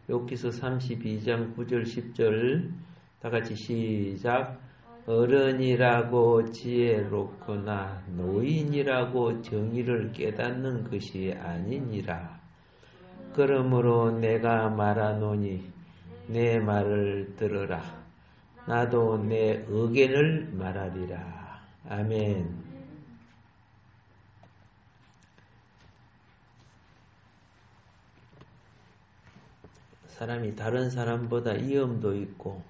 욥기서 32장 9절 10절 다 같이 시작. 어른이라고 지혜롭거나 노인이라고 정의를 깨닫는 것이 아니니라. 그러므로 내가 말하노니 내 말을 들으라. 나도 내 의견을 말하리라. 아멘. 사람이 다른 사람보다 위엄도 있고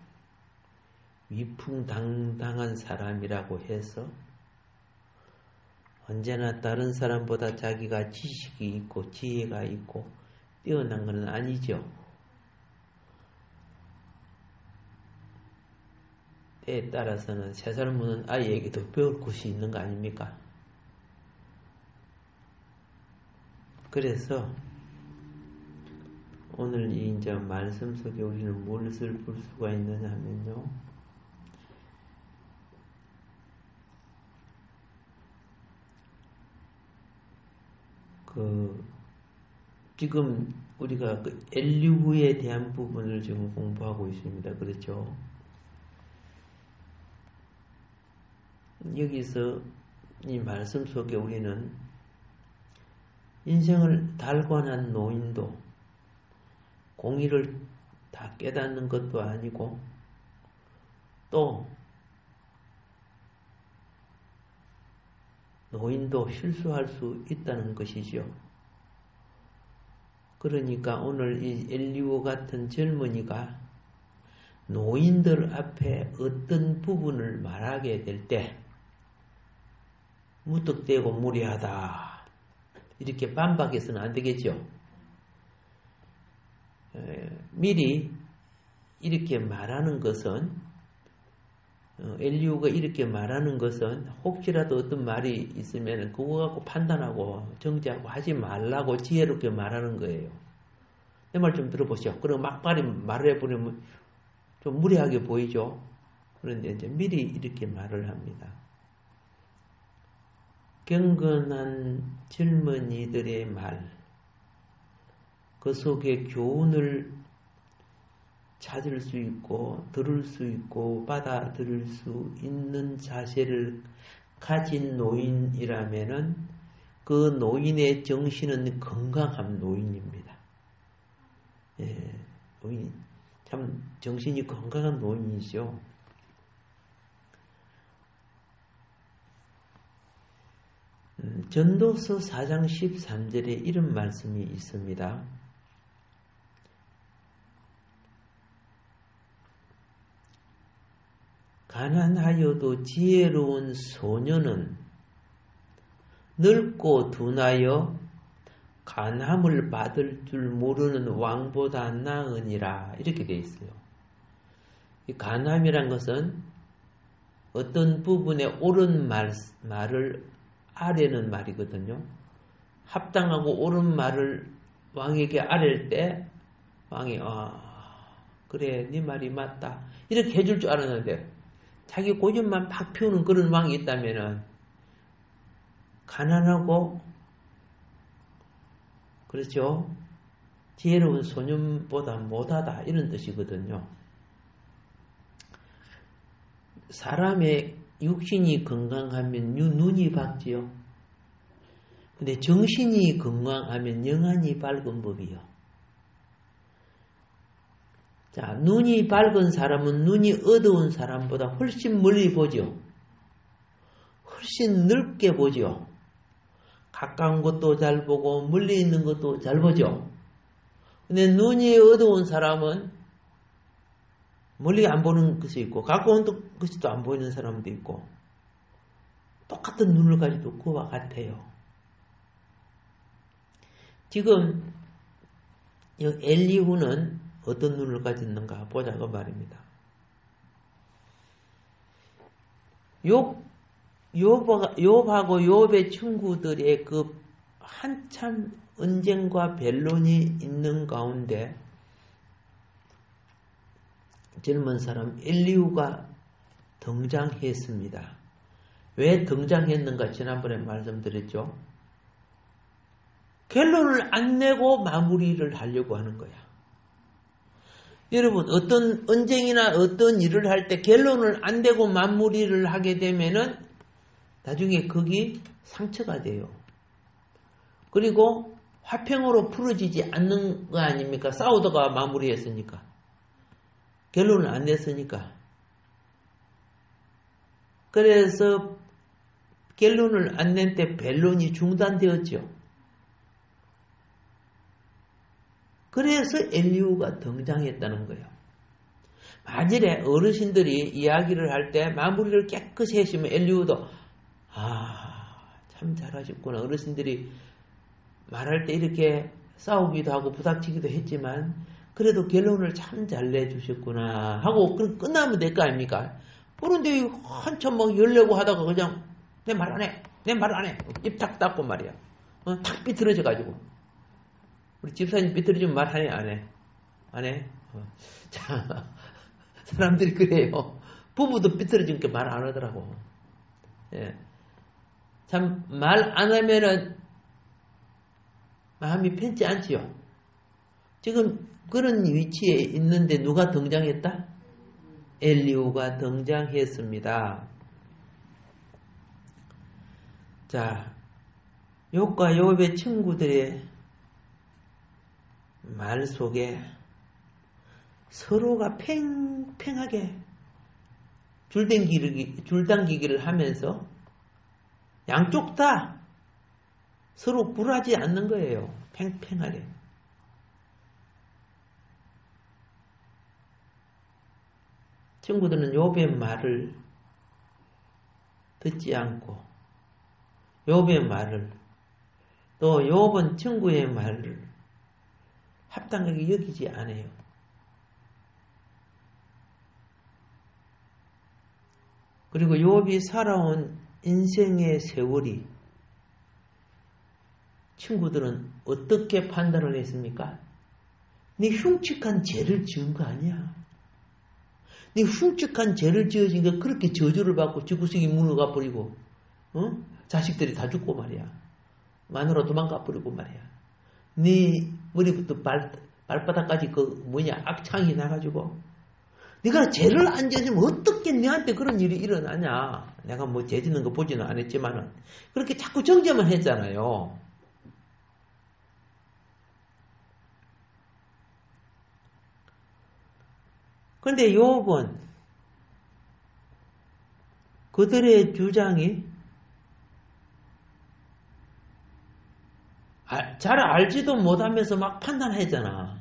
위풍당당한 사람이라고 해서 언제나 다른 사람보다 자기가 지식이 있고 지혜가 있고 뛰어난 것은 아니죠. 때에 따라서는 세 살 먹는 아이에게도 배울 것이 있는 거 아닙니까? 그래서 오늘 이 이제 말씀 속에 우리는 무엇을 볼 수가 있느냐 하면요. 지금 우리가 엘리후에 대한 부분을 지금 공부하고 있습니다. 그렇죠? 여기서 이 말씀 속에 우리는 인생을 달관한 노인도 공의를 다 깨닫는 것도 아니고 또 노인도 실수할 수 있다는 것이죠. 그러니까 오늘 이 엘리후 같은 젊은이가 노인들 앞에 어떤 부분을 말하게 될 때 무턱대고 무례하다 이렇게 반박해서는 안 되겠죠. 미리 이렇게 말하는 것은 엘리후가 이렇게 말하는 것은 혹시라도 어떤 말이 있으면 그거 갖고 판단하고 정지하고 하지 말라고 지혜롭게 말하는 거예요. 내 말 좀 들어보시오. 그럼 막바리 말을 해버리면 좀 무례하게 보이죠. 그런데 이제 미리 이렇게 말을 합니다. 경건한 젊은이들의 말, 그 속에 교훈을 찾을 수 있고 들을 수 있고 받아들일 수 있는 자세를 가진 노인이라면은 그 노인의 정신은 건강한 노인입니다. 예, 노인 참 정신이 건강한 노인이죠. 전도서 4장 13절에 이런 말씀이 있습니다. 가난하여도 지혜로운 소년은 늙고 둔하여 간함을 받을 줄 모르는 왕보다 나으니라. 이렇게 되어 있어요. 이 간함이란 것은 어떤 부분에 옳은 말을 아뢰는 말이거든요. 합당하고 옳은 말을 왕에게 아랠 때 왕이 그래 네 말이 맞다 이렇게 해줄 줄 알았는데 자기 고집만 팍 피우는 그런 왕이 있다면은 가난하고 그렇죠. 지혜로운 소년보다 못하다 이런 뜻이거든요. 사람의 육신이 건강하면 눈이 밝지요. 근데 정신이 건강하면 영안이 밝은 법이요. 자, 눈이 밝은 사람은 눈이 어두운 사람보다 훨씬 멀리 보죠. 훨씬 넓게 보죠. 가까운 것도 잘 보고 멀리 있는 것도 잘 보죠. 근데 눈이 어두운 사람은 멀리 안 보는 것이 있고 가까운 것이 또 안 보이는 사람도 있고 똑같은 눈을 가지고 그와 같아요. 지금 엘리후는 어떤 눈을 가졌는가 보자고 말입니다. 욥하고 욥의 친구들의 그 한참 언쟁과 변론이 있는 가운데 젊은 사람 엘리후가 등장했습니다. 왜 등장했는가 지난번에 말씀드렸죠. 결론을 안 내고 마무리를 하려고 하는 거야. 여러분 어떤 언쟁이나 어떤 일을 할 때 결론을 안 내고 마무리를 하게 되면은 나중에 거기 상처가 돼요. 그리고 화평으로 풀어지지 않는 거 아닙니까? 싸우다가 마무리했으니까. 결론을 안 냈으니까. 그래서 결론을 안 낸 때 변론이 중단되었죠. 그래서 엘리후가 등장했다는 거예요. 만일에 어르신들이 이야기를 할 때 마무리를 깨끗이 했으면 엘리후도 참 잘하셨구나. 어르신들이 말할 때 이렇게 싸우기도 하고 부닥치기도 했지만 그래도 결론을 참 잘 내주셨구나 하고 끝나면 될 거 아닙니까? 그런데 한참 막 열려고 하다가 그냥 내 말 안 해. 내 말 안 해. 입 탁 닫고 말이야. 탁 삐뚤어져 가지고. 우리 집사님 삐뚤어지면 말 하네 안 해? 안 해? 자, 사람들이 그래요. 부부도 삐뚤어지니까 말 안 하더라고. 예. 참 말 안 하면은 마음이 편치 않지요. 지금 그런 위치에 있는데 누가 등장했다? 엘리후가 등장했습니다. 자, 욥과 욥의 친구들의 말 속에 서로가 팽팽하게 줄당기기를 하면서 양쪽 다 서로 굴하지 않는 거예요. 팽팽하게. 친구들은 욥의 말을 듣지 않고 욥의 말을 또 욥은 친구의 말을 합당하게 여기지 않아요. 그리고 욥이 살아온 인생의 세월이 친구들은 어떻게 판단을 했습니까? 네 흉측한 죄를 지은 거 아니야. 네 흉측한 죄를 지어진 거 그렇게 저주를 받고 지구석이 무너가 버리고 자식들이 다 죽고 말이야. 마누라 도망가 버리고 말이야. 네 머리부터 발바닥까지 악창이 나가지고 네가 죄를 안 지으면 어떻게 네한테 그런 일이 일어나냐. 내가 뭐 죄 짓는 거 보지는 않았지만은 그렇게 자꾸 정죄만 했잖아요. 그런데 욥은 그들의 주장이 잘 알지도 못하면서 막 판단하잖아.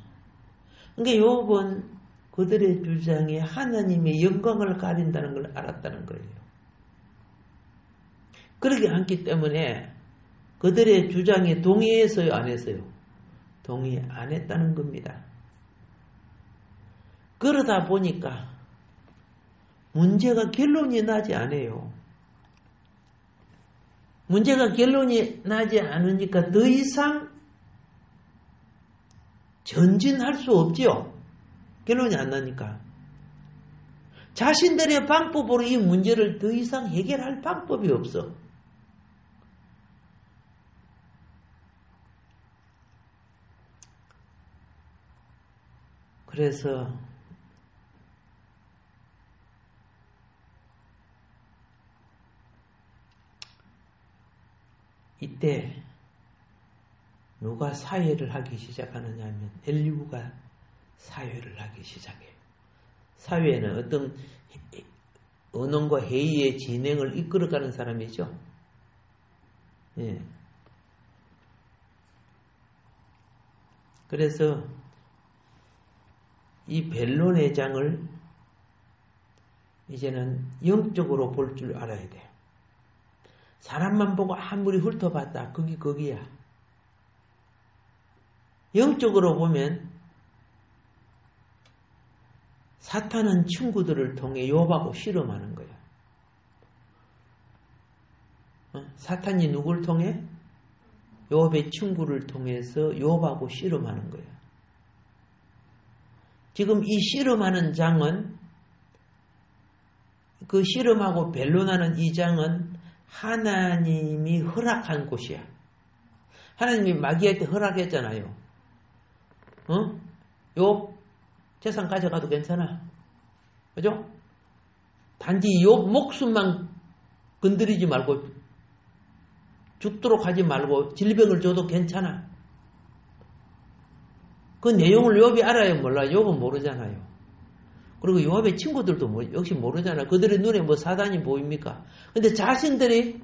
그러니까 욥은 그들의 주장이 하나님의 영광을 가린다는 걸 알았다는 거예요. 그러지 않기 때문에 그들의 주장에 동의했어요, 안 했어요? 동의 안 했다는 겁니다. 그러다 보니까 문제가 결론이 나지 않아요. 문제가 결론이 나지 않으니까 더 이상 전진할 수 없지요. 결론이 안 나니까. 자신들의 방법으로 이 문제를 더 이상 해결할 방법이 없어. 그래서 이때 누가 사회를 하기 시작하느냐 하면 엘리후가 사회를 하기 시작해요. 사회는 어떤 언론과 회의의 진행을 이끌어가는 사람이죠. 예. 그래서 이 변론의 장을 이제는 영적으로 볼 줄 알아야 돼. 사람만 보고 아무리 훑어봤다. 거기야. 영적으로 보면 사탄은 친구들을 통해 욥하고 실험하는 거야. 사탄이 누굴 통해? 욥의 친구를 통해서 욥하고 실험하는 거야. 지금 이 실험하는 장은 그 실험하고 변론하는 이 장은 하나님이 허락한 곳이야. 하나님이 마귀한테 허락했잖아요. 욥 재산 가져가도 괜찮아. 그죠? 단지 욥 목숨만 건드리지 말고 죽도록 하지 말고 질병을 줘도 괜찮아. 그 내용을 욥이 알아요? 몰라요? 욥은 모르잖아요. 그리고 욥의 친구들도 역시 모르잖아. 그들의 눈에 뭐 사단이 보입니까? 근데 자신들이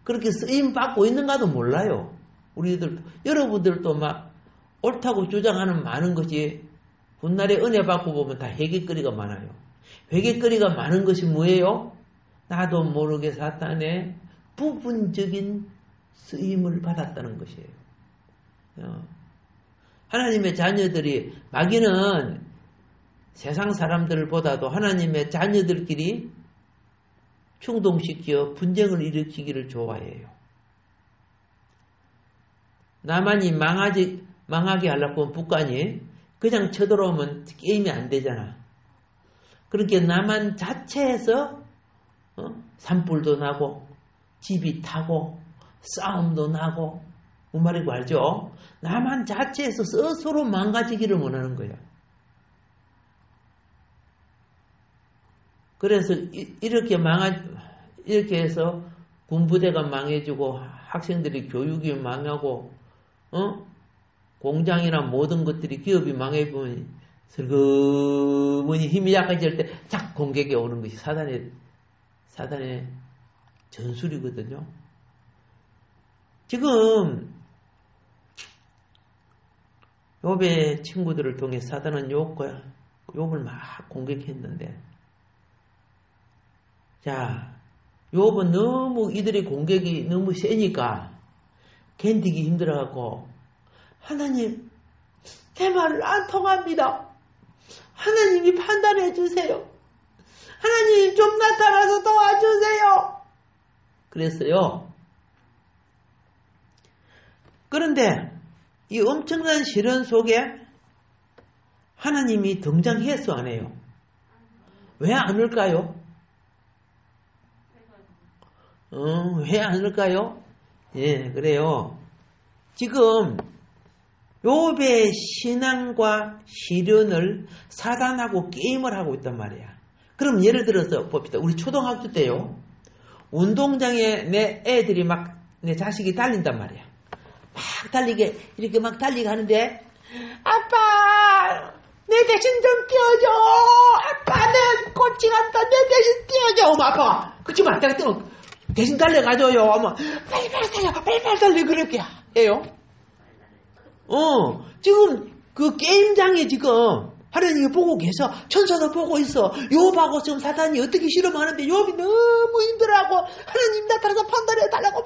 그렇게 쓰임 받고 있는가도 몰라요. 여러분들도 막 옳다고 주장하는 많은 것이 훗날에 은혜 받고 보면 다 회개거리가 많아요. 회개거리가 많은 것이 뭐예요? 나도 모르게 사탄의 부분적인 쓰임을 받았다는 것이에요. 하나님의 자녀들이, 마귀는 세상 사람들보다도 하나님의 자녀들끼리 충동시켜 분쟁을 일으키기를 좋아해요. 나만이 망하게 하려고 하면 북한이 그냥 쳐들어오면 게임이 안 되잖아. 그렇게 나만 자체에서 산불도 나고 집이 타고 싸움도 나고 뭔 말인지 알죠? 나만 자체에서 스스로 망가지기를 원하는 거야. 그래서 이렇게 해서 군부대가 망해지고 학생들이 교육이 망하고 공장이나 모든 것들이 기업이 망해보면 슬그머니 힘이 약해질 때 딱 공격이 오는 것이 사단의 전술이거든요. 지금 욥의 친구들을 통해 사단은 욥을 막 공격했는데, 자, 욥은 너무 이들의 공격이 너무 세니까 견디기 힘들어갖고, 하나님, 제 말을 안 통합니다. 하나님이 판단해 주세요. 하나님 좀 나타나서 도와주세요. 그랬어요. 그런데 이 엄청난 시련 속에 하나님이 등장했어, 안 해요? 왜 안 올까요? 왜 안 올까요? 예, 그래요. 지금 욥의 신앙과 시련을 사단하고 게임을 하고 있단 말이야. 그럼 예를 들어서 봅시다. 우리 초등학교 때요. 운동장에 내 애들이 막 내 자식이 달린단 말이야. 막 달리게 이렇게 막 달리게 하는데, 아빠 내 대신 좀 뛰어줘. 아빠는 코치 간다. 내 대신 뛰어줘. 엄마 아빠가 그치만 내가 뛰어 대신 달려가줘요. 엄마 빨리 달려 그렇게 해요. 지금 그 게임장에 지금 하나님이 보고 계셔. 천사도 보고 있어. 욥하고 지금 사단이 어떻게 실험하는데 욥이 너무 힘들어하고 하나님 나타나서 판단해달라고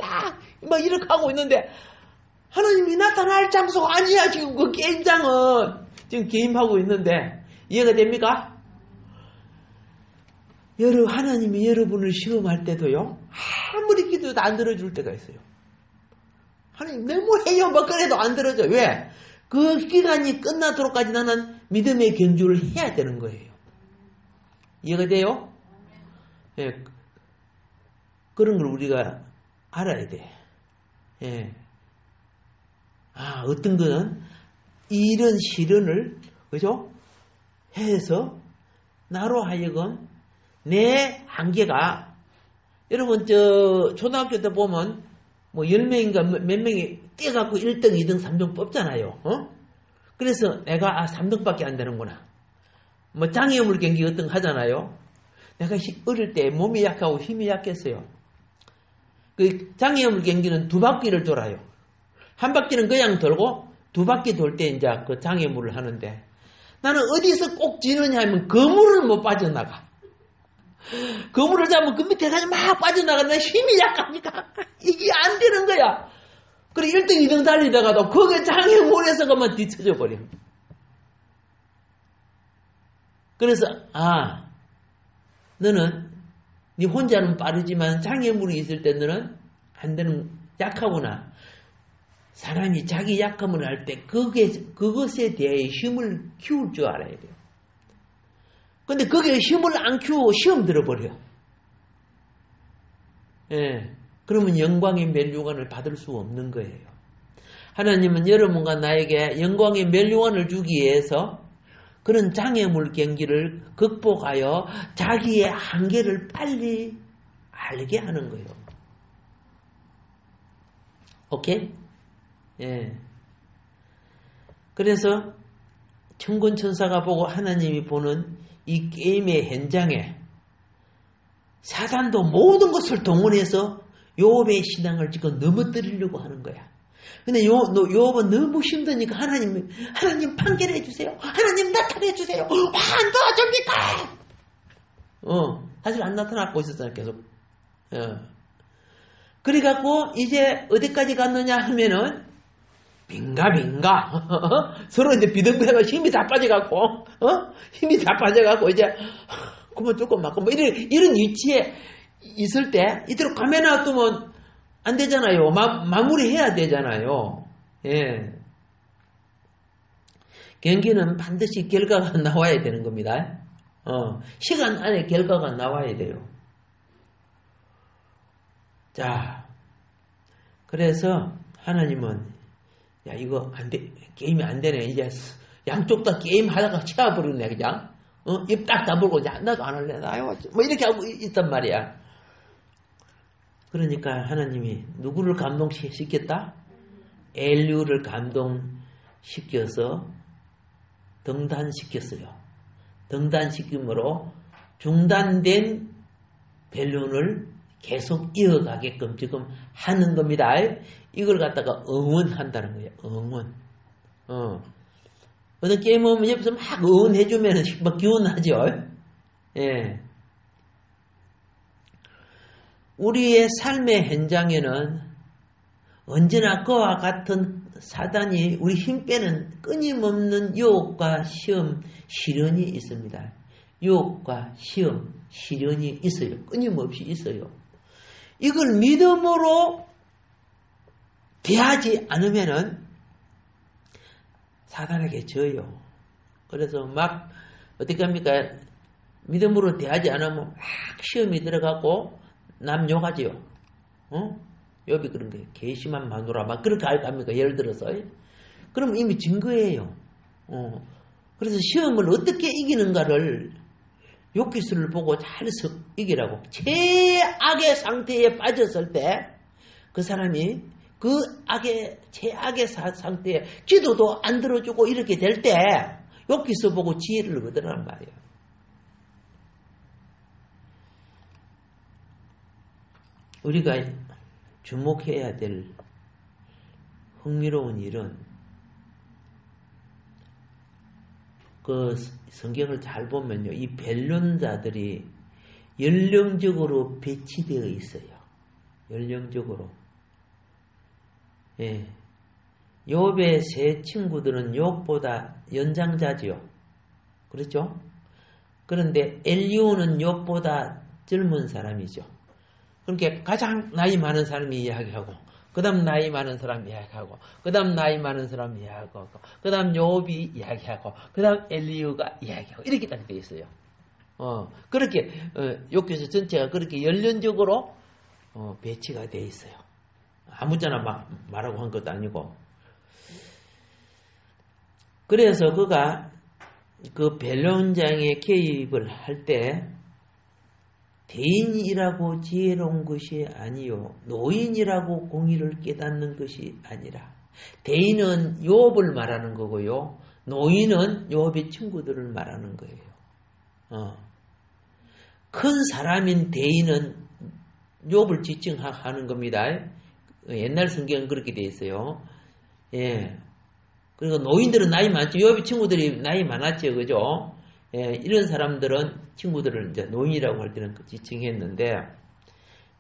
막 이렇게 하고 있는데, 하나님이 나타날 장소가 아니야. 지금 그 게임장은 지금 게임하고 있는데, 이해가 됩니까? 하나님이 여러분을 시험할 때도요, 아무리 기도도 안 들어줄 때가 있어요. 하나님 너무 해요 뭐 그래도 안 들어줘. 왜? 그 기간이 끝나도록까지 나는 믿음의 경주를 해야 되는 거예요. 이해가 돼요? 예. 그런 걸 우리가 알아야 돼. 예. 어떤 거는 이런 시련을, 그죠? 해서 나로 하여금 내 한계가, 여러분 초등학교 때 보면 뭐 10명인가 몇 명이 뛰어갖고 1등, 2등, 3등 뽑잖아요. 그래서 내가 3등밖에 안 되는구나. 뭐 장애물 경기 어떤 거 하잖아요. 내가 어릴 때 몸이 약하고 힘이 약했어요. 그 장애물 경기는 2바퀴를 돌아요. 한 바퀴는 그냥 돌고 2바퀴 돌 때 이제 그 장애물을 하는데, 나는 어디서 꼭 지느냐 하면 거물을 못 빠져나가. 거물을 잡으면 그 밑에 가서 막 빠져나가는데 힘이 약하니까 이게 안 되는 거야. 그래 1등, 2등 달리다가도 거기에 장애물에서 그만 뒤쳐져 버려. 그래서 너는 네 혼자는 빠르지만 장애물이 있을 때 너는 안 되는, 약하구나. 사람이 자기 약함을 할 때 그것에 대해 힘을 키울 줄 알아야 돼요. 근데 거기에 힘을 안 키우고 시험 들어버려. 예. 그러면 영광의 멸류관을 받을 수 없는 거예요. 하나님은 여러분과 나에게 영광의 멸류관을 주기 위해서 그런 장애물 경지를 극복하여 자기의 한계를 빨리 알게 하는 거예요. 오케이? 예. 그래서 천군천사가 보고 하나님이 보는 이 게임의 현장에 사단도 모든 것을 동원해서 요업의 신앙을 지금 넘어뜨리려고 하는 거야. 근데 요업은 너무 힘드니까 하나님 판결해 주세요. 하나님 나타내 주세요. 안 도와줍니까? 사실 안 나타나고 있었잖아, 계속. 그래갖고 이제 어디까지 갔느냐 하면은 빙가 서로 이제 비등비등하고 힘이 다 빠져갖고 이제 그만 조금 막 이런 위치에 있을 때 이대로 가만 놔두면 안 되잖아요. 마무리해야 되잖아요. 예. 경기는 반드시 결과가 나와야 되는 겁니다. 시간 안에 결과가 나와야 돼요. 자, 그래서 하나님은 야 이거 안 돼, 게임이 안 되네. 이제 양쪽 다 게임 하다가 치워버리네 그냥. 입 딱 다물고 야 나도 안 할래 나요. 뭐 이렇게 하고 있단 말이야. 그러니까 하나님이 누구를 감동시켰다? 엘리우를 감동시켜서 등단시켰어요. 등단시킴으로 중단된 벨론을 계속 이어가게끔 지금 하는 겁니다. 이걸 갖다가 응원한다는 거예요. 응원. 어떤 게임 오면 옆에서 막 응원해주면 막 기운나죠. 예. 우리의 삶의 현장에는 언제나 그와 같은 사단이 우리 힘 빼는 끊임없는 유혹과 시험, 시련이 있습니다. 유혹과 시험, 시련이 있어요. 끊임없이 있어요. 이걸 믿음으로 대하지 않으면은 사단에게 져요. 그래서 막 어떻게 합니까? 믿음으로 대하지 않으면 막 시험이 들어가고 남 욕하지요. 욥이 그런 거예요. 괘씸한 마누라 막 그렇게 합니까? 예를 들어서. 그럼 이미 진 거예요. 그래서 시험을 어떻게 이기는가를 욥기술을 보고 잘 이기라고. 최악의 상태에 빠졌을 때 그 사람이 그 최악의 상태에 기도도 안 들어주고 이렇게 될 때 욥기술 보고 지혜를 얻으란 말이에요. 우리가 주목해야 될 흥미로운 일은 그 성경을 잘 보면요. 이 변론자들이 연령적으로 배치되어 있어요. 연령적으로. 예. 욥의 세 친구들은 욥보다 연장자지요. 그렇죠? 그런데 엘리오는 욥보다 젊은 사람이죠. 그렇게 가장 나이 많은 사람이 이야기하고, 그 다음 나이 많은 사람 이야기하고, 그 다음 나이 많은 사람 이야기하고, 그 다음 욥이 이야기하고, 그 다음 엘리우가 이야기하고, 이렇게 딱 되어 있어요. 그렇게, 욥기서 전체가 그렇게 연륜적으로, 배치가 되어 있어요. 아무잖아 말하고 한 것도 아니고. 그래서 그가 그 변론장에 개입을 할 때, 대인이라고 지혜로운 것이 아니요 노인이라고 공의를 깨닫는 것이 아니라 대인은 욥을 말하는 거고요. 노인은 욥의 친구들을 말하는 거예요. 큰 사람인 대인은 욥을 지칭하는 겁니다. 옛날 성경은 그렇게 돼 있어요. 예. 그리고 노인들은 나이 많죠. 욥의 친구들이 나이 많았죠. 그죠? 예, 이런 사람들은 친구들을 이제 노인이라고 할 때는 지칭했는데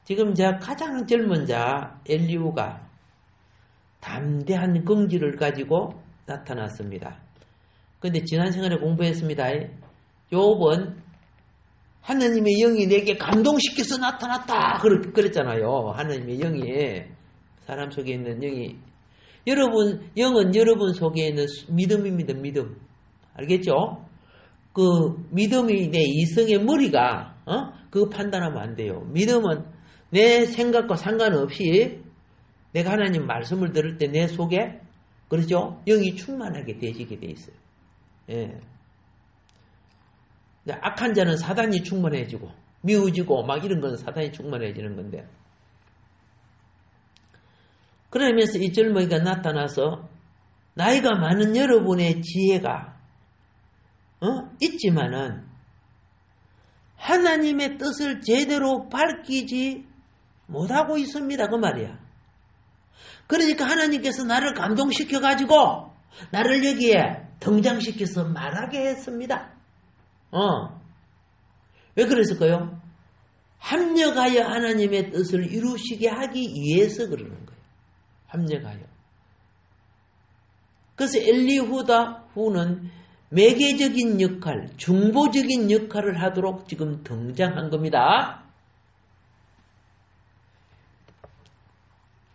지금 가장 젊은 자 엘리우가 담대한 긍지를 가지고 나타났습니다. 그런데 지난 시간에 공부했습니다. 욥은 하나님의 영이 내게 감동시켜서 나타났다 그랬잖아요. 하나님의 영이 사람 속에 있는 영이 여러분 영은 여러분 속에 있는 믿음입니다. 믿음 알겠죠? 그 믿음이 내 이성의 머리가 그거 판단하면 안 돼요. 믿음은 내 생각과 상관없이 내가 하나님 말씀을 들을 때 내 속에 그렇죠? 영이 충만하게 되시게 돼 있어요. 예. 악한 자는 사단이 충만해지고 미워지고 막 이런 건 사단이 충만해지는 건데, 그러면서 이 젊은이가 나타나서 나이가 많은 여러분의 지혜가 있지만은 하나님의 뜻을 제대로 밝히지 못하고 있습니다. 그 말이야. 그러니까 하나님께서 나를 감동시켜가지고 나를 여기에 등장시켜서 말하게 했습니다. 왜 그랬을까요? 합력하여 하나님의 뜻을 이루시게 하기 위해서 그러는 거예요. 합력하여. 그래서 엘리후는 매개적인 역할, 중보적인 역할을 하도록 지금 등장한 겁니다.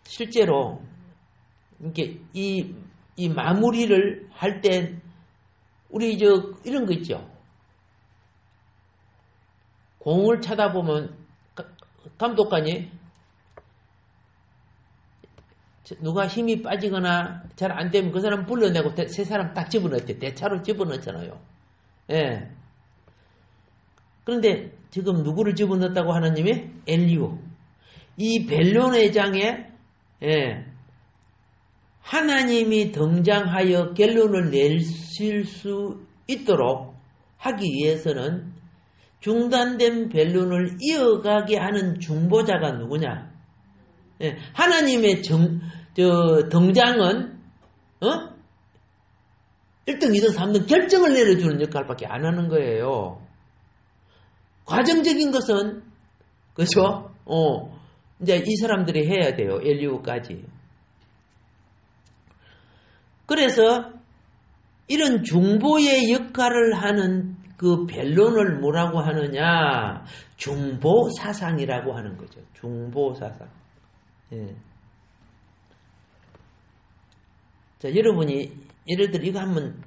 실제로 이렇게 이 마무리를 할 때 우리 이런 거 있죠. 공을 쳐다보면 감독관이 누가 힘이 빠지거나 잘 안 되면 그 사람 불러내고 세 사람 딱 집어넣었대. 대차로 집어넣었잖아요. 예. 그런데 지금 누구를 집어넣었다고 하나님이? 엘리후. 이 벨론의 장에 하나님이 등장하여 결론을 내실 수 있도록 하기 위해서는 중단된 벨론을 이어가게 하는 중보자가 누구냐? 하나님의 등장은 1등, 2등, 3등 결정을 내려주는 역할밖에 안 하는 거예요. 과정적인 것은 그렇죠? 이제 이 사람들이 해야 돼요. 엘리후까지. 그래서 이런 중보의 역할을 하는 그 변론을 뭐라고 하느냐? 중보사상이라고 하는 거죠. 중보사상. 예. 자, 여러분이 예를 들어 이거 한번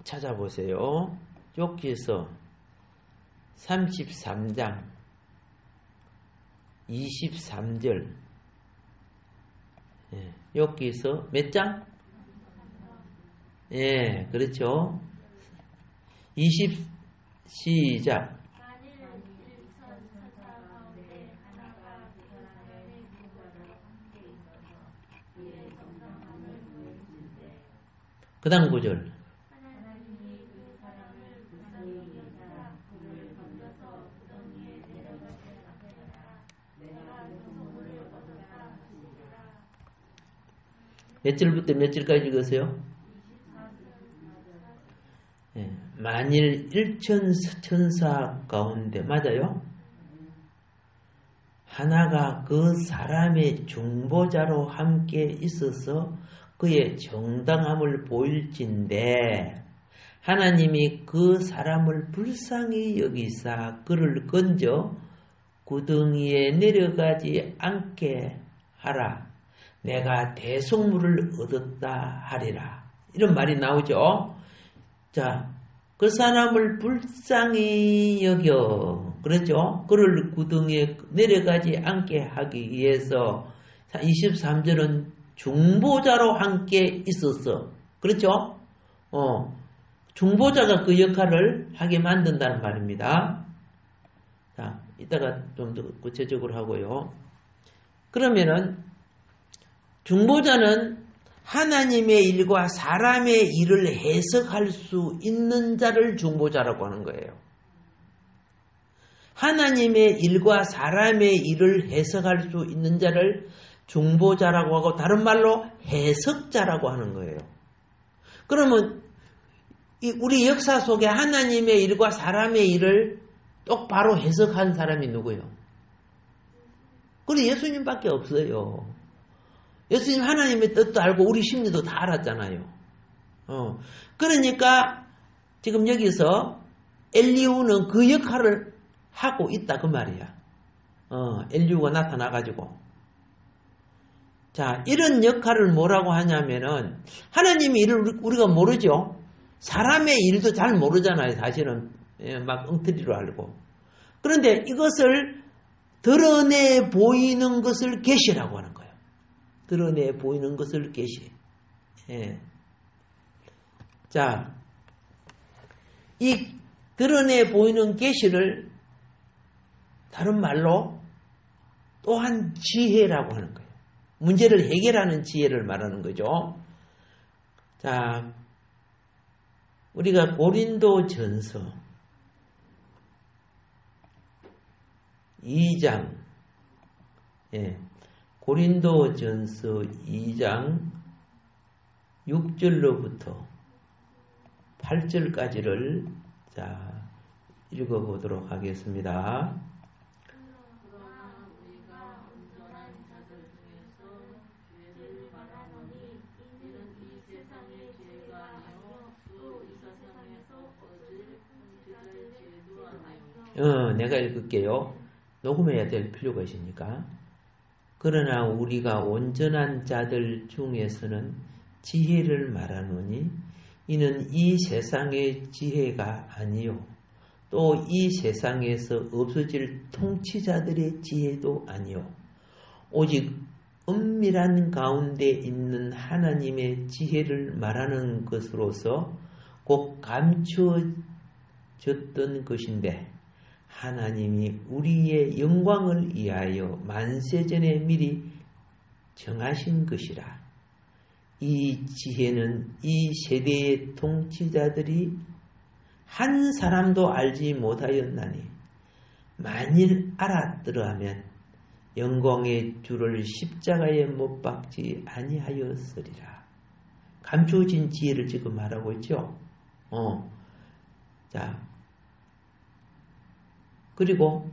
찾아보세요. 욥기서 33장 23절. 예. 욥기서 몇 장? 예, 그렇죠. 시작. 그 다음 구절. 몇 절부터 몇 절까지 읽으세요? 예, 만일 1천 천사 가운데 맞아요? 하나가 그 사람의 중보자로 함께 있어서 그의 정당함을 보일진대 하나님이 그 사람을 불쌍히 여기사 그를 건져 구덩이에 내려가지 않게 하라. 내가 대속물을 얻었다 하리라. 이런 말이 나오죠. 자, 그 사람을 불쌍히 여겨. 그렇죠? 그를 구덩이에 내려가지 않게 하기 위해서 23절은 중보자로 함께 있었어. 그렇죠? 중보자가 그 역할을 하게 만든다는 말입니다. 자, 이따가 좀 더 구체적으로 하고요. 그러면은 중보자는 하나님의 일과 사람의 일을 해석할 수 있는 자를 중보자라고 하는 거예요. 하나님의 일과 사람의 일을 해석할 수 있는 자를 중보자라고 하고 다른 말로 해석자라고 하는 거예요. 그러면 우리 역사 속에 하나님의 일과 사람의 일을 똑바로 해석한 사람이 누구예요? 그래 예수님밖에 없어요. 예수님 하나님의 뜻도 알고 우리 심리도 다 알았잖아요. 그러니까 지금 여기서 엘리후는 그 역할을 하고 있다 그 말이야. 엘리후가 나타나가지고. 자, 이런 역할을 뭐라고 하냐면은 하나님의 일을 우리가 모르죠. 사람의 일도 잘 모르잖아요. 사실은 막 엉터리로 알고. 그런데 이것을 드러내 보이는 것을 계시라고 하는 거예요. 드러내 보이는 것을 계시. 자, 이 드러내 보이는 계시를 다른 말로 또한 지혜라고 하는 거예요. 문제를 해결하는 지혜를 말하는 거죠. 자, 우리가 고린도전서 2장, 고린도전서 2장 6절로부터 8절까지를 자 읽어보도록 하겠습니다. 내가 읽을게요. 녹음해야 될 필요가 있으니까. 그러나 우리가 온전한 자들 중에서는 지혜를 말하노니 이는 이 세상의 지혜가 아니요 또 이 세상에서 없어질 통치자들의 지혜도 아니요 오직 은밀한 가운데 있는 하나님의 지혜를 말하는 것으로서 곧 감추어졌던 것인데 하나님이 우리의 영광을 위하여 만세전에 미리 정하신 것이라. 이 지혜는 이 세대의 통치자들이 한 사람도 알지 못하였나니 만일 알았더라면 영광의 주를 십자가에 못 박지 아니하였으리라. 감추어진 지혜를 지금 말하고 있죠. 자, 그리고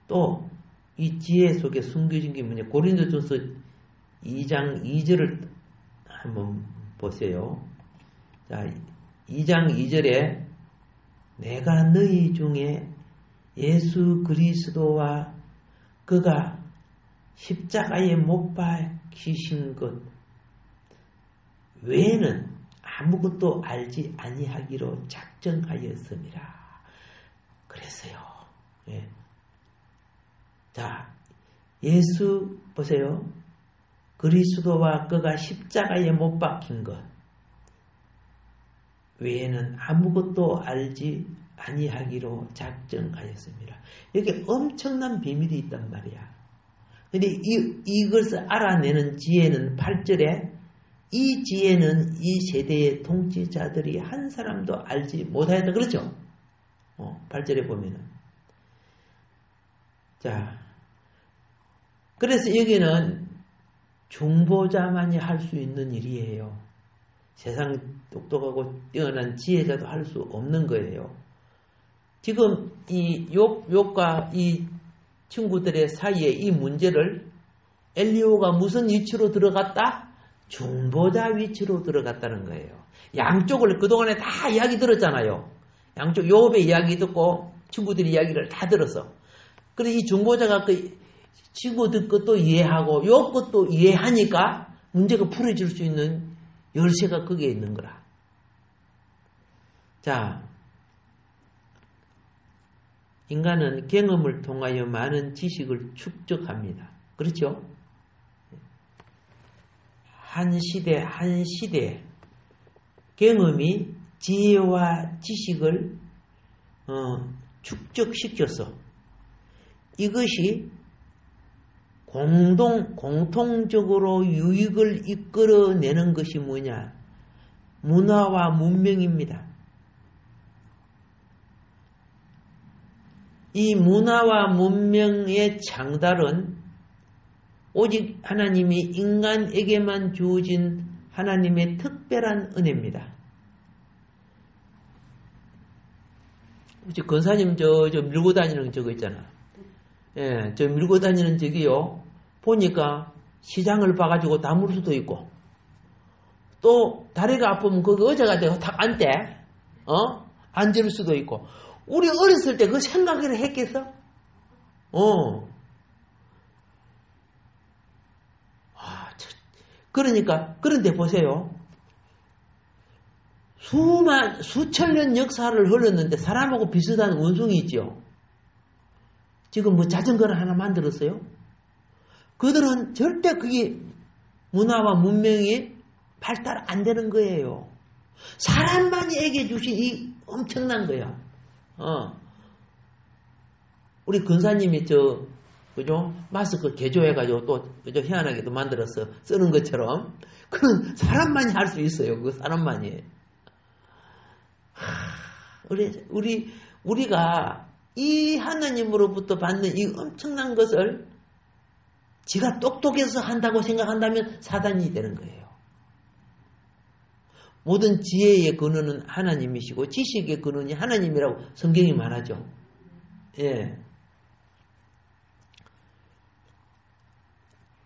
또 이 지혜 속에 숨겨진 게 뭐냐? 고린도전서 2장 2절을 한번 보세요. 자, 2장 2절에 내가 너희 중에 예수 그리스도와 그가 십자가에 못 박히신 것 외에는 아무것도 알지 아니하기로 작정하였습니다. 그랬어요. 예. 자, 예수 보세요. 그리스도와 그가 십자가에 못 박힌 것 외에는 아무것도 알지 아니하기로 작정하였습니다. 여기 엄청난 비밀이 있단 말이야. 근데 이것을 알아내는 지혜는 8절에 이 지혜는 이 세대의 통치자들이 한 사람도 알지 못하였다. 그렇죠? 8절에 보면은. 자, 그래서 여기는 중보자만이 할 수 있는 일이에요. 세상 똑똑하고 뛰어난 지혜자도 할 수 없는 거예요. 지금 이 욥과 이 친구들의 사이에 이 문제를 엘리야가 무슨 위치로 들어갔다? 중보자 위치로 들어갔다는 거예요. 양쪽을 그동안에 다 이야기 들었잖아요. 양쪽 욥의 이야기 듣고 친구들의 이야기를 다 들었어. 그래서 이 중보자가 그 친구들 것도 이해하고 욥 것도 이해하니까 문제가 풀어질 수 있는 열쇠가 거기에 있는 거라. 자, 인간은 경험을 통하여 많은 지식을 축적합니다. 그렇죠? 한 시대 경험이 지혜와 지식을 축적시켰어. 이것이 공통적으로 유익을 이끌어내는 것이 뭐냐? 문화와 문명입니다. 이 문화와 문명의 창달은 오직 하나님이 인간에게만 주어진 하나님의 특별한 은혜입니다. 혹시 권사님 저 밀고 다니는 저거 있잖아. 예, 저 밀고 다니는 저기요. 보니까 시장을 봐가지고 담을 수도 있고, 또 다리가 아프면 거기 의자가 되고 탁 앉대, 앉을 수도 있고. 우리 어렸을 때 그 생각을 했겠어? 그러니까, 그런데 보세요. 수천 년 역사를 흘렀는데 사람하고 비슷한 원숭이 있죠? 지금 뭐 자전거를 하나 만들었어요? 그들은 절대 그게 문화와 문명이 발달 안 되는 거예요. 사람만이 에게 주신 이 엄청난 거야. 우리 근사님이 그죠? 마스크 개조해가지고 또, 그죠? 희한하게도 만들어서 쓰는 것처럼. 그건 사람만이 할 수 있어요. 그 사람만이. 우리가 이 하나님으로부터 받는 이 엄청난 것을 지가 똑똑해서 한다고 생각한다면 사단이 되는 거예요. 모든 지혜의 근원은 하나님이시고 지식의 근원이 하나님이라고 성경이 말하죠. 예.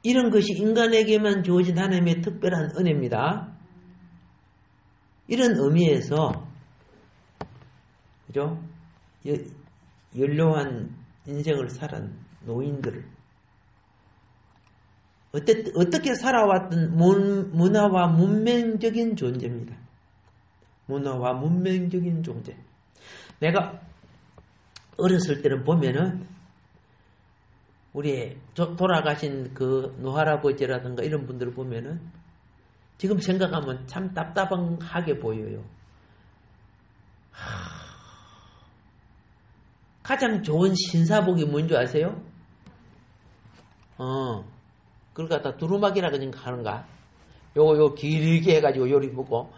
이런 것이 인간에게만 주어진 하나님의 특별한 은혜입니다. 이런 의미에서 그죠? 연로한 인생을 살은 노인들을 어떻게 살아왔던 문화와 문명적인 존재입니다. 문화와 문명적인 존재. 내가 어렸을 때는 보면은 우리 돌아가신 그 노할아버지라든가 이런 분들을 보면은 지금 생각하면 참 답답하게 보여요. 가장 좋은 신사복이 뭔지 아세요? 그걸 갖다 두루마기라 하는가? 요거 길게 해가지고 요리 보고.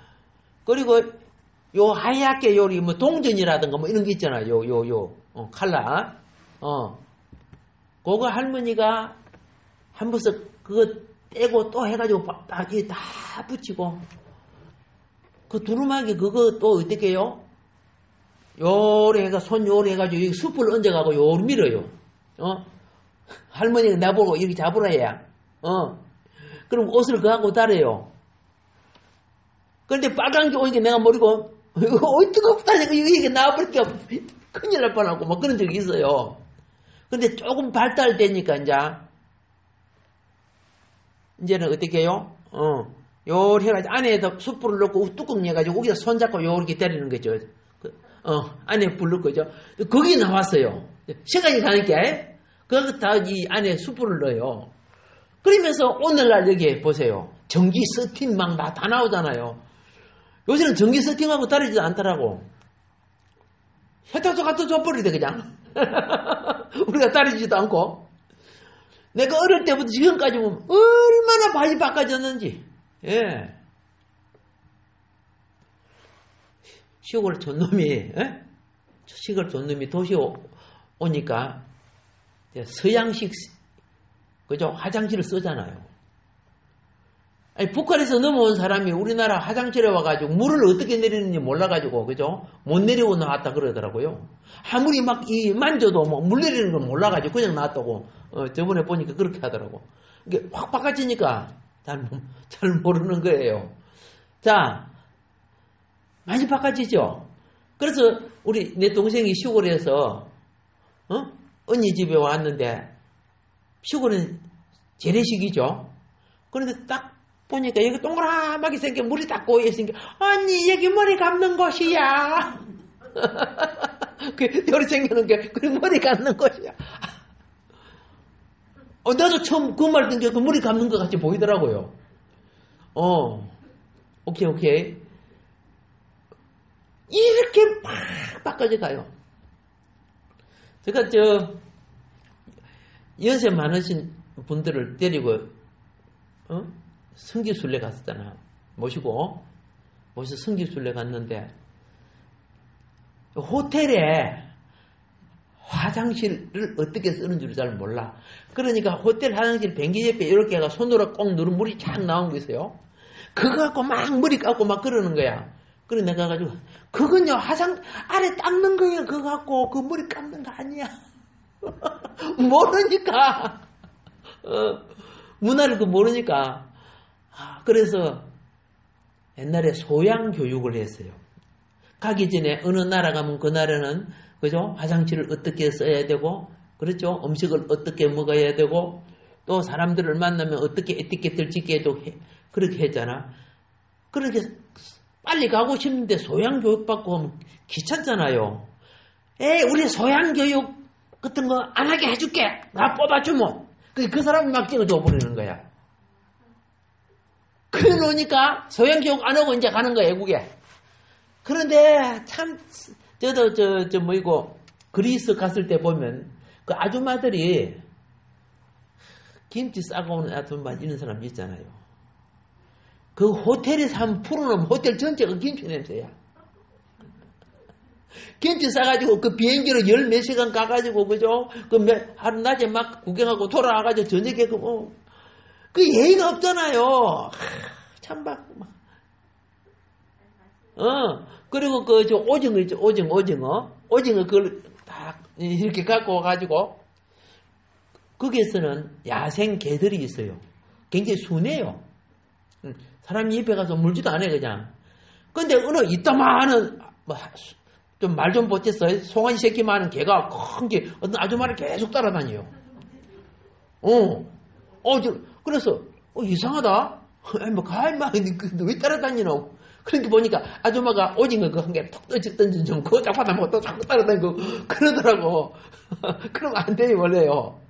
그리고 요 하얗게 요리 뭐 동전이라든가 뭐 이런 게 있잖아요. 칼라. 그거 할머니가 한 번씩 그거 떼고 또 해가지고 다 붙이고. 그 두루마기 그거 또 어떻게 해요? 요래 해가 손 요래 해가지고 숯불 얹어가고 요리 밀어요. 할머니가 나보고 이렇게 잡으라 해야. 그럼 옷을 그하고 달아요. 그런데 빨간 게 오니까 내가 모르고, 어이 뜨겁다. 이게 나와버리니까 큰일 날 뻔하고 막 그런 적이 있어요. 근데 조금 발달되니까 이제는 어떻게 해요? 요리 해가지고 안에다 숯불을 넣고 뚜껑 해가지고 거기다 손잡고 요렇게 때리는 거죠. 안에 불 넣고 죠. 거기 나왔어요. 시간이 가니까, 그거 다 이 안에 숯불을 넣어요. 그러면서 오늘날 여기 보세요. 전기 서팅 막 다 나오잖아요. 요새는 전기 서팅하고 다르지도 않더라고. 세탁소 갖다 줘버리대 그냥. 우리가 다르지도 않고. 내가 어릴 때부터 지금까지 보면 얼마나 많이 바꿔졌는지. 예. 시골 존놈이 도시에 오니까 서양식 그죠? 화장실을 쓰잖아요. 아니, 북한에서 넘어온 사람이 우리나라 화장실에 와가지고 물을 어떻게 내리는지 몰라가지고, 그죠? 못 내리고 나왔다 그러더라고요. 아무리 막 만져도 뭐 물 내리는 걸 몰라가지고 그냥 나왔다고, 저번에 보니까 그렇게 하더라고. 이게 확 바꿔지니까 잘 모르는 거예요. 자, 많이 바꿔지죠? 그래서 내 동생이 시골에서, 언니 집에 왔는데, 시골은 재래식이죠. 그런데 딱 보니까 여기 동그랗게 생겨 물이 딱 고여 있으니까 언니 여기 머리 감는 곳이야. 요리 생기는 게 그 머리 감는 곳이야. 나도 처음 그 말 듣는 게 그 머리 감는 것 같이 보이더라고요. 오케이. 이렇게 막 바꿔져 가요. 제가 연세 많으신 분들을 데리고 성지순례 갔었잖아. 모셔서 성지순례 갔는데 호텔에 화장실을 어떻게 쓰는 줄 잘 몰라. 그러니까 호텔 화장실 변기 옆에 이렇게 해가 손으로 꼭 누르면 물이 쫙 나온 거 있어요. 그거 갖고 막 머리 감고 막 그러는 거야. 그래 내가 가지고 그건요 아래 닦는 거예요. 그거 갖고 그 머리 감는 거 아니야. 모르니까 문화를 모르니까. 그래서 옛날에 소양 교육을 했어요. 가기 전에 어느 나라 가면 그 나라는 그죠? 화장실을 어떻게 써야 되고, 그렇죠? 음식을 어떻게 먹어야 되고, 또 사람들을 만나면 어떻게 에티켓을 지켜도 그렇게 했잖아. 그렇게 빨리 가고 싶은데 소양 교육 받고 하면 귀찮잖아요. 우리 소양 교육 같은 거 안 하게 해줄게. 나 뽑아주면. 그 사람이 막 찍어줘 버리는 거야. 그래 놓으니까 소양 교육 안 하고 이제 가는 거야, 외국에. 그런데 참 저도 뭐이고 그리스 갔을 때 보면 그 아줌마들이 김치 싸고 오는 아줌마 이런 사람 있잖아요. 그 호텔에서 한번 풀어놓으면 호텔 전체가 김치 냄새야. 김치 싸가지고 그 비행기로 열 몇 시간 가가지고 그죠? 하루 낮에 막 구경하고 돌아와가지고 저녁에 그 예의가 없잖아요. 참 그리고 저 오징어 있죠, 오징어 그걸 다 이렇게 갖고 와가지고 거기에서는 야생 개들이 있어요. 굉장히 순해요. 사람이 옆에 가서 물지도 않아요, 그냥. 근데 어느 이따만한 좀 말 좀 못했어요. 송아지 새끼만한 개가 큰 게 어떤 아줌마를 계속 따라다녀요. 그래서 이상하다. 가만히 왜 따라다니노? 그렇게 보니까 아줌마가 오징어 한 개 톡 던진 좀 그거 딱 받아먹고 또 자꾸 따라다니고 그러더라고. 그러면 안 돼요, 원래요.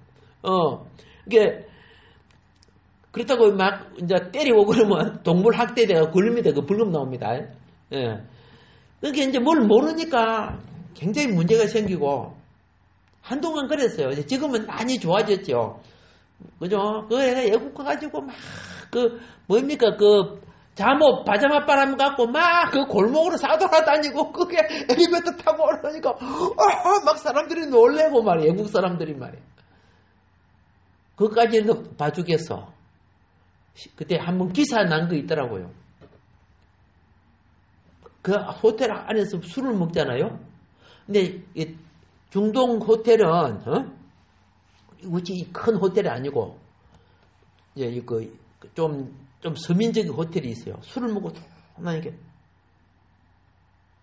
이게 그렇다고 막 이제 때리고 그러면 동물 학대대가 걸립니다. 그 벌금 나옵니다. 예. 그게 이제 뭘 모르니까 굉장히 문제가 생기고 한동안 그랬어요. 지금은 많이 좋아졌죠. 그죠? 그 애가 애국 가가지고 막 뭡니까 잠옷 바자마 바람 갖고 막 그 골목으로 싸돌아다니고 그게 엘리베이터 타고 오르니까 막 사람들이 놀래고 말이야. 애국 사람들이 말이야. 그까지는 봐주겠어. 그때 한번 기사 난 거 있더라고요. 그 호텔 안에서 술을 먹잖아요. 근데 중동 호텔은 우리 큰 호텔이 아니고 좀 서민적인 호텔이 있어요. 술을 먹고 나니까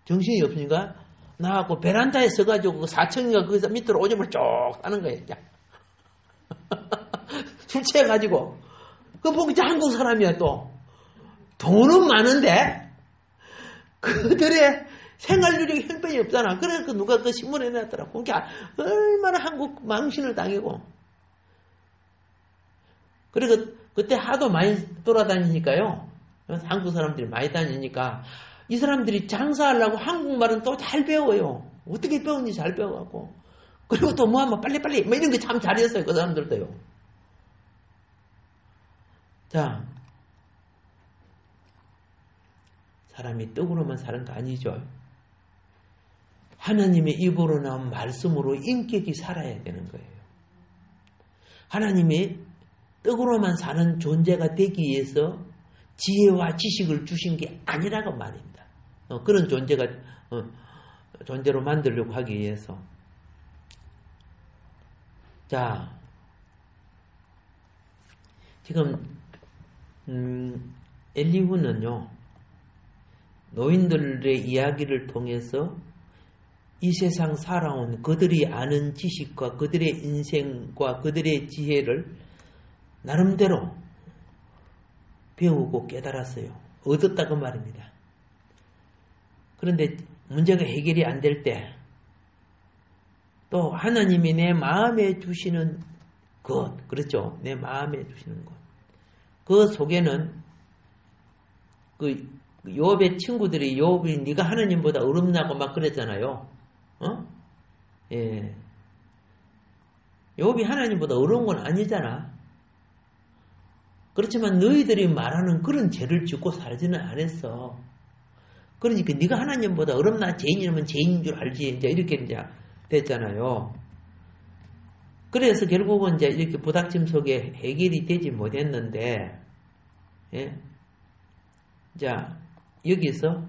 정신이 없으니까 나하고 베란다에 서가지고 그 4층인가 거기서 밑으로 오줌을 쭉 싸는 거예요. 술 취해가지고 그 보니까 한국 사람이야 또 돈은 많은데 그들의 생활률이 형편이 없잖아. 그래서 누가 그 신문에 냈더라. 그러니까 얼마나 한국 망신을 당하고. 그리고 그때 하도 많이 돌아다니니까요. 한국 사람들이 많이 다니니까 이 사람들이 장사하려고 한국말은 또 잘 배워요. 어떻게 배웠는지 잘 배워갖고. 그리고 또 하면 빨리빨리 이런 게 참 잘했어요. 그 사람들도요. 자, 사람이 떡으로만 사는 거 아니죠. 하나님의 입으로 나온 말씀으로 인격이 살아야 되는 거예요. 하나님이 떡으로만 사는 존재가 되기 위해서 지혜와 지식을 주신 게 아니라고 말입니다. 그런 존재로 만들려고 하기 위해서. 자, 지금 엘리후는요, 노인들의 이야기를 통해서 이 세상 살아온 그들이 아는 지식과 그들의 인생과 그들의 지혜를 나름대로 배우고 깨달았어요. 얻었다고 말입니다. 그런데 문제가 해결이 안 될 때 또 하나님이 내 마음에 주시는 것, 그렇죠? 내 마음에 주시는 것. 그 속에는 그 욥의 친구들이 욥이 네가 하나님보다 어렵냐고 막 그랬잖아요. 예. 욥이 하나님보다 어려운 건 아니잖아. 그렇지만 너희들이 말하는 그런 죄를 짓고 살지는 않았어. 그러니까 네가 하나님보다 어렵나 죄인이면 죄인인 줄 알지. 이제 이렇게 이제 됐잖아요. 그래서 결국은 이제 이렇게 부닥침 속에 해결이 되지 못했는데, 예. 자, 여기서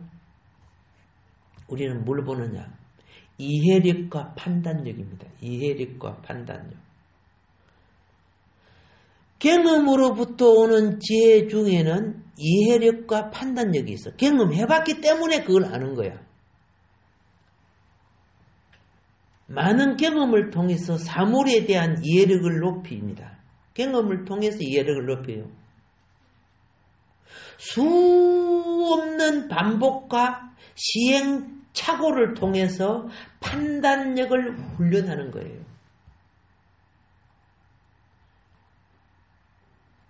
우리는 뭘 보느냐? 이해력과 판단력입니다. 이해력과 판단력. 경험으로부터 오는 지혜 중에는 이해력과 판단력이 있어. 경험해봤기 때문에 그걸 아는 거야. 많은 경험을 통해서 사물에 대한 이해력을 높입니다. 경험을 통해서 이해력을 높여요. 수없는 반복과 시행착오를 통해서 판단력을 훈련하는 거예요.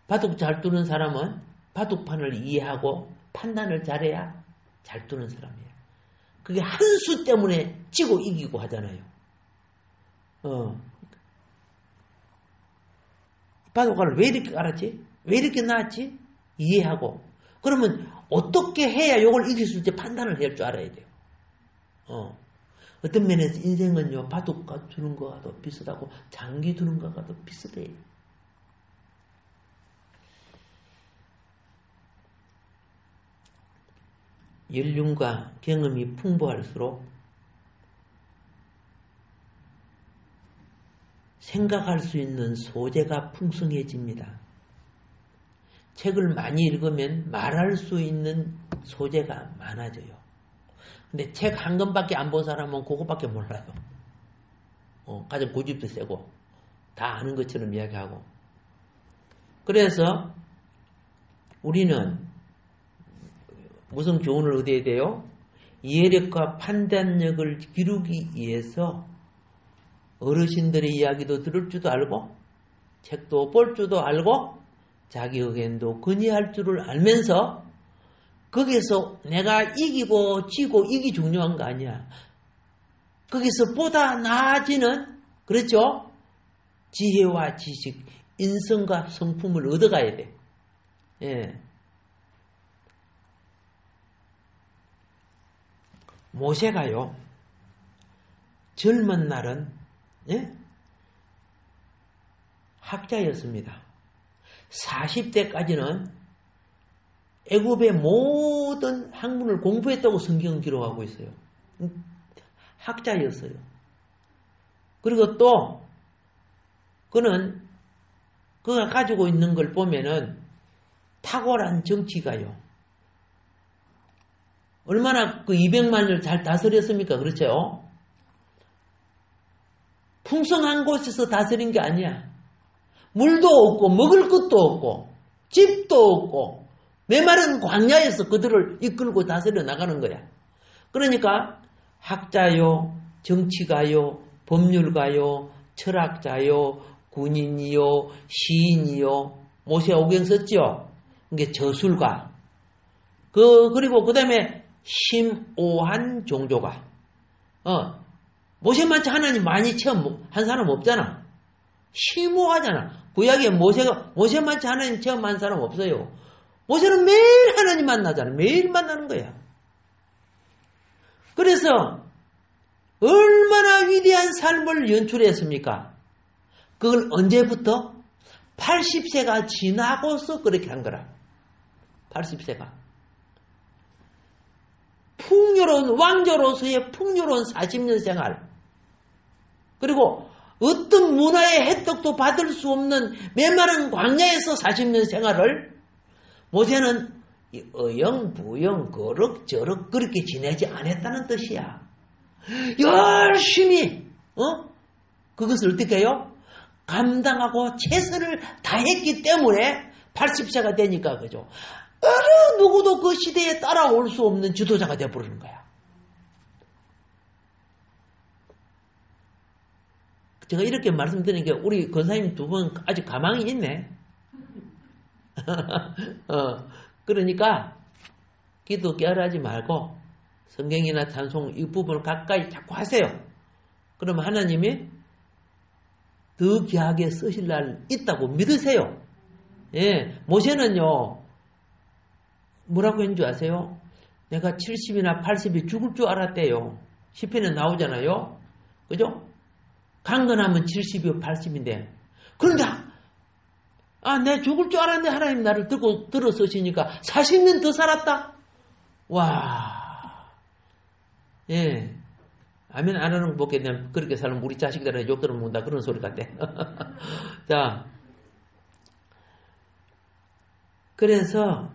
바둑 잘 두는 사람은 바둑판을 이해하고 판단을 잘해야 잘 두는 사람이에요. 그게 한 수 때문에 지고 이기고 하잖아요. 바둑알을 왜 이렇게 깔았지? 왜 이렇게 나왔지? 이해하고. 그러면 어떻게 해야 이걸 이길 수 있을지 판단을 할 줄 알아야 돼요. 어떤 면에서 인생은요, 바둑과 두는 거와도 비슷하고 장기 두는 거와도 비슷해요. 연륜과 경험이 풍부할수록 생각할 수 있는 소재가 풍성해집니다. 책을 많이 읽으면 말할 수 있는 소재가 많아져요. 근데 책 한 권밖에 안 본 사람은 그거밖에 몰라요. 가장 고집도 세고 다 아는 것처럼 이야기하고. 그래서 우리는 무슨 교훈을 얻어야 돼요? 이해력과 판단력을 기르기 위해서 어르신들의 이야기도 들을 줄도 알고 책도 볼 줄도 알고 자기 의견도 건의할 줄을 알면서 거기서 내가 이기고 지고 이기 중요한 거 아니야. 거기서 보다 나아지는, 그렇죠? 지혜와 지식, 인성과 성품을 얻어가야 돼. 예. 모세가요, 젊은 날은, 예? 학자였습니다. 40대까지는 애굽의 모든 학문을 공부했다고 성경은 기록하고 있어요. 학자였어요. 그리고 또 그가 가지고 있는 걸 보면은 탁월한 정치가요. 얼마나 그 200만을 잘 다스렸습니까? 그렇죠? 풍성한 곳에서 다스린 게 아니야. 물도 없고 먹을 것도 없고 집도 없고 메마른 광야에서 그들을 이끌고 다스려 나가는 거야. 그러니까 학자요, 정치가요, 법률가요, 철학자요, 군인이요, 시인이요, 모세 오경 썼죠. 이게 저술가. 그리고 그 다음에 심오한 종교가. 모세만치 하나님 많이 체험 한 사람 없잖아. 심오하잖아. 구약에 모세만치 하나님 체험한 사람 없어요. 모세는 매일 하나님 만나잖아. 매일 만나는 거야. 그래서 얼마나 위대한 삶을 연출했습니까? 그걸 언제부터? 80세가 지나고서 그렇게 한 거라. 80세가. 풍요로운 왕조로서의 풍요로운 40년 생활. 그리고 어떤 문화의 혜택도 받을 수 없는 메마른 광야에서 40년 생활을 모세는 어영 부영 그럭저럭 그렇게 지내지 않았다는 뜻이야. 열심히 그것을 어떻게 해요? 감당하고 최선을 다했기 때문에 80세가 되니까 그죠. 어느 누구도 그 시대에 따라올 수 없는 지도자가 되어버리는 거야. 제가 이렇게 말씀드리는 게 우리 권사님 두 분 아직 가망이 있네. 그러니까 기도 깨알하지 말고 성경이나 찬송 이 부분을 가까이 자꾸 하세요. 그러면 하나님이 더 귀하게 쓰실 날 있다고 믿으세요. 예, 모세는요 뭐라고 했는 줄 아세요? 내가 70이나 80이 죽을 줄 알았대요. 시편에 나오잖아요. 그죠? 강건하면 70이요 80인데 그런데 내가 죽을 줄 알았는데 하나님 나를 들어 쓰시니까 40년 더 살았다. 와, 예, 아멘 안 하는 거 보겠네. 그렇게 살면 우리 자식들한테 욕 들어먹는다 그런 소리 같아. 자, 그래서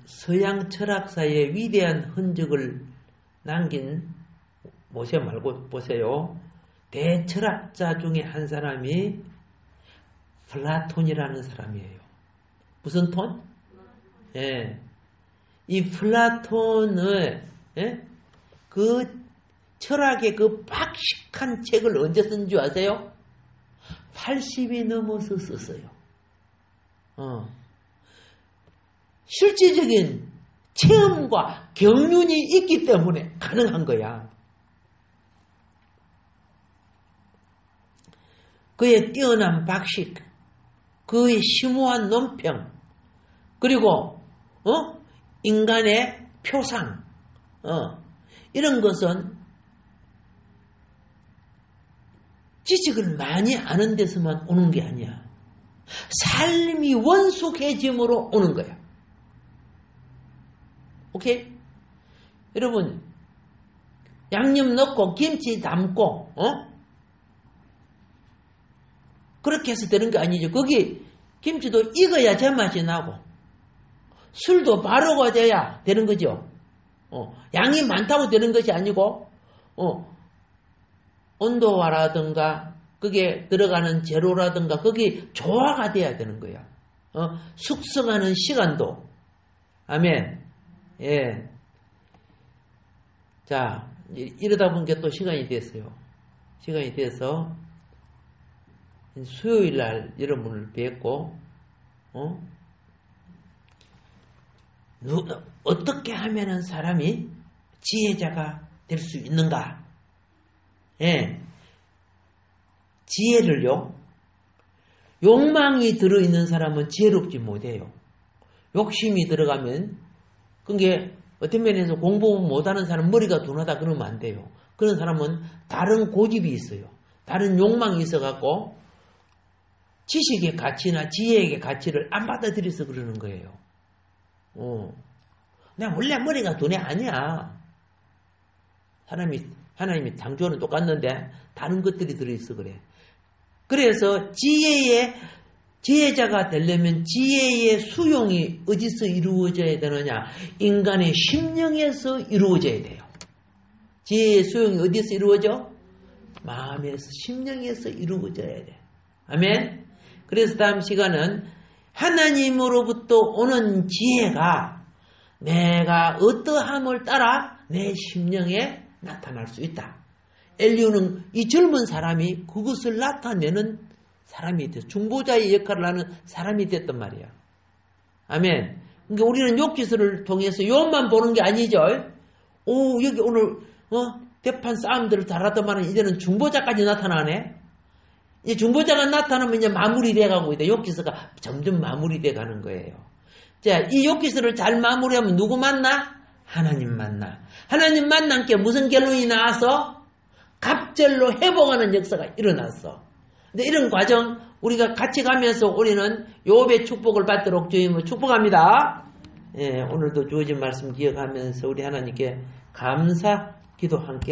서양 철학사의 위대한 흔적을 남긴 모세 말고 보세요. 대철학자 중에 한 사람이 플라톤이라는 사람이에요. 무슨 톤? 예. 이 플라톤의 그 철학의 그 박식한 책을 언제 쓴 줄 아세요? 80이 넘어서 썼어요. 실질적인 체험과 경륜이 있기 때문에 가능한 거야. 그의 뛰어난 박식, 그의 심오한 논평, 그리고 인간의 표상, 이런 것은 지식을 많이 아는 데서만 오는 게 아니야. 삶이 원숙해짐으로 오는 거야. 오케이? 여러분, 양념 넣고 김치 담고 그렇게 해서 되는 게 아니죠. 거기 김치도 익어야 제맛이 나고 술도 바르고 돼야 되는 거죠. 양이 많다고 되는 것이 아니고 온도와라든가 그게 들어가는 재료라든가 거기 조화가 돼야 되는 거야. 숙성하는 시간도. 아멘. 예. 자, 이러다 보니까 또 시간이 됐어요. 시간이 돼서 수요일 날 여러분을 뵙고 어떻게 하면은 사람이 지혜자가 될 수 있는가? 예. 지혜를요. 욕망이 들어있는 사람은 지혜롭지 못해요. 욕심이 들어가면 그게 어떤 면에서 공부 못하는 사람 머리가 둔하다 그러면 안 돼요. 그런 사람은 다른 고집이 있어요. 다른 욕망이 있어갖고 지식의 가치나 지혜의 가치를 안 받아들여서 그러는 거예요. 내가 원래 머리가 둔해 아니야. 하나님이 창조는 똑같는데 다른 것들이 들어있어 그래. 그래서 지혜자가 되려면 지혜의 수용이 어디서 이루어져야 되느냐? 인간의 심령에서 이루어져야 돼요. 지혜의 수용이 어디서 이루어져? 마음에서, 심령에서 이루어져야 돼. 아멘? 그래서 다음 시간은 하나님으로부터 오는 지혜가 내가 어떠함을 따라 내 심령에 나타날 수 있다. 엘리야는 이 젊은 사람이 그것을 나타내는 사람이 됐어. 중보자의 역할을 하는 사람이 됐단 말이야. 아멘. 그러니까 우리는 욥기서를 통해서 욥만 보는 게 아니죠. 여기 오늘 대판 싸움들을 잘하더만 이제는 중보자까지 나타나네. 이제 중보자가 나타나면 이제 마무리돼 가고 있다. 욥기서가 점점 마무리돼 가는 거예요. 자, 이 욥기서를 잘 마무리하면 누구 만나? 하나님 만나. 하나님 만난 게 무슨 결론이 나와서? 갑절로 회복하는 역사가 일어났어. 근데 이런 과정 우리가 같이 가면서 우리는 욥의 축복을 받도록 주님을 축복합니다. 예, 오늘도 주어진 말씀 기억하면서 우리 하나님께 감사 기도 함께